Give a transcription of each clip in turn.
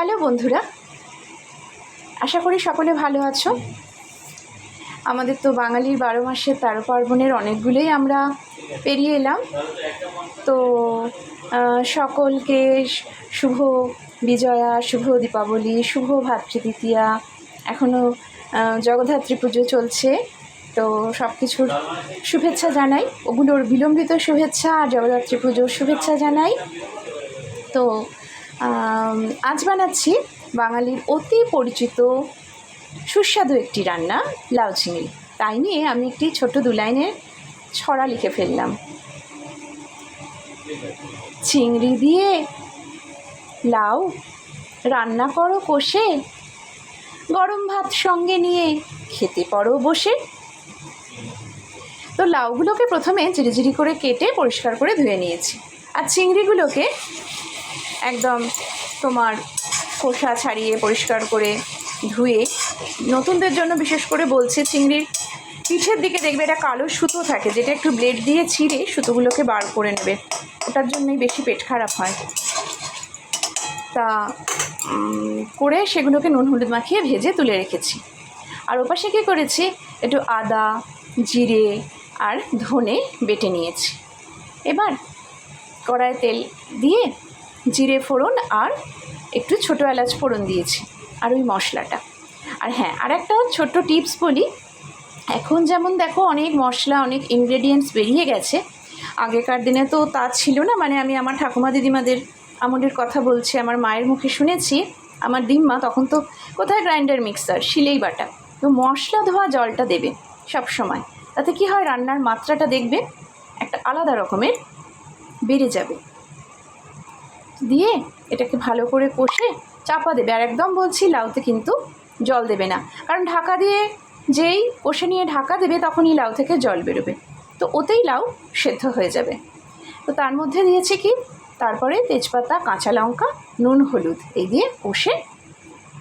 Hello বন্ধুরা, আশা করি সকলে ভালো আছো। আমাদের তো বাঙালির 12 মাসের 13 পার্বণের অনেকগুলোই আমরা পেরিয়ে এলাম। তো সকলকে শুভ বিজয়া, শুভ দীপাবলি, শুভ ভাতৃদ্বিতীয়া। এখনও জগদ্ধাত্রী পুজো চলছে, তো সব কিছুর শুভেচ্ছা জানাই, ওগুলোর বিলম্বিত শুভেচ্ছা আর জগদ্ধাত্রী পুজোর শুভেচ্ছা জানাই। তো আজ বানাচ্ছি বাঙালির অতি পরিচিত সুস্বাদু একটি রান্না, লাউ চিংড়ি। তাই নিয়ে আমি একটি ছোট 2 লাইনের ছড়া লিখে ফেললাম। চিংড়ি দিয়ে লাউ রান্না করো কষে, গরম ভাত সঙ্গে নিয়ে খেতে পারো বসে। তো লাউগুলোকে প্রথমে ঝিরিঝিরি করে কেটে পরিষ্কার করে ধুয়ে নিয়েছি, আর চিংড়িগুলোকে একদম তোমার খোসা ছাড়িয়ে পরিষ্কার করে ধুয়ে, নতুনদের জন্য বিশেষ করে বলছে, চিংড়ির পিঠের দিকে দেখবে একটা কালো সুতো থাকে, যেটা একটু ব্লেড দিয়ে ছিঁড়ে সুতোগুলোকে বার করে নেবে, ওটার জন্যই বেশি পেট খারাপ হয়। তা করে সেগুলোকে নুন হলুদ মাখিয়ে ভেজে তুলে রেখেছি। আর ওপাশে কী করেছি, একটু আদা, জিরে আর ধনে বেটে নিয়েছি। এবার কড়ায় তেল দিয়ে জিরে ফোড়ন আর একটু ছোটো এলাচ ফোড়ন দিয়েছি, আর ওই মশলাটা। আর হ্যাঁ, আর একটা ছোট্ট টিপস বলি, এখন যেমন দেখো অনেক মশলা, অনেক ইনগ্রেডিয়েন্টস বেরিয়ে গেছে, আগেকার দিনে তো তা ছিল না। মানে আমি আমার ঠাকুমা দিদিমাদের আমলের কথা বলছি, আমার মায়ের মুখে শুনেছি, আমার দিম্মা তখন তো কোথায় গ্রাইন্ডার, মিক্সার, শিলেই বাটা। তো মশলা ধোয়া জলটা দেবে সব সময়, তাতে কি হয়, রান্নার মাত্রাটা দেখবে একটা আলাদা রকমের বেড়ে যাবে। দিয়ে এটাকে ভালো করে কষে চাপা দেবে। আর একদম বলছি, লাউতে কিন্তু জল দেবে না, কারণ ঢাকা দিয়ে যেই কষে নিয়ে ঢাকা দেবে তখনই লাউ থেকে জল বেরোবে, তো ওতেই লাউ সেদ্ধ হয়ে যাবে। তো তার মধ্যে দিয়েছি কি, তারপরে তেজপাতা, কাঁচা লঙ্কা, নুন হলুদ এই দিয়ে কষে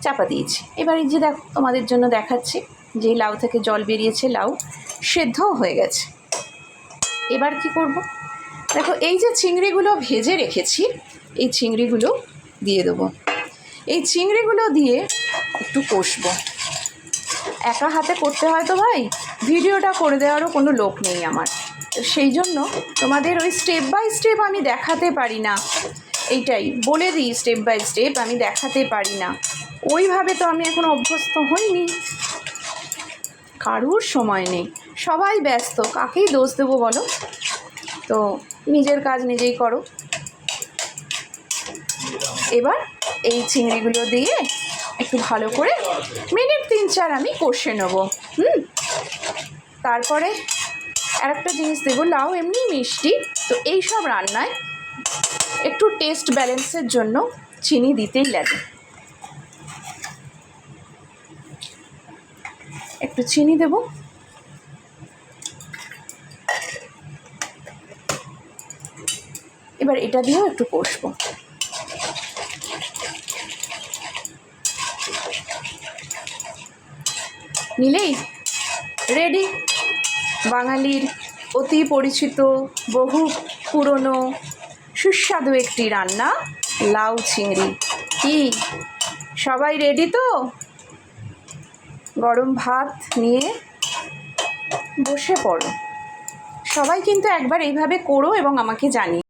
চাপা দিয়েছি। এবার এই যে দেখো, তোমাদের জন্য দেখাচ্ছি, যেই লাউ থেকে জল বেরিয়েছে, লাউ সেদ্ধও হয়ে গেছে। এবার কি করব, দেখো এই যে চিংড়িগুলো ভেজে রেখেছি, এই চিংড়িগুলো দিয়ে দেবো। এই চিংড়িগুলো দিয়ে একটু কষবো। একা হাতে করতে হয় তো ভাই, ভিডিওটা করে দেওয়ারও কোনো লোক নেই আমার, সেই জন্য তোমাদের ওই স্টেপ বাই স্টেপ আমি দেখাতে পারি না। এইটাই বলে দিই, স্টেপ বাই স্টেপ আমি দেখাতে পারি না, ওইভাবে তো আমি এখন অভ্যস্ত হইনি, কারুর সময় নেই, সবাই ব্যস্ত, কাকেই দোষ দেবো বলো। তো নিজের কাজ নিজেই করো। এবার এই চিংড়িগুলো দিয়ে একটু ভালো করে মিনিট 3-4 আমি কষে নেব। তারপরে আরেকটা জিনিস দেবো, লাউ এমনি মিষ্টি, তো এই সব রান্নায় একটু টেস্ট ব্যালেন্সের জন্য চিনি দিতেই লাগে। একটু চিনি দেব। এবার এটা দিয়েও একটু কষবো। নিলেই রেডি বাঙালির অতি পরিচিত, বহু পুরনো, সুস্বাদু একটি রান্না, লাউ চিংড়ি। কি সবাই রেডি তো? গরম ভাত নিয়ে বসে পড়ো। সবাই কিন্তু একবার এইভাবে করো এবং আমাকে জানিও।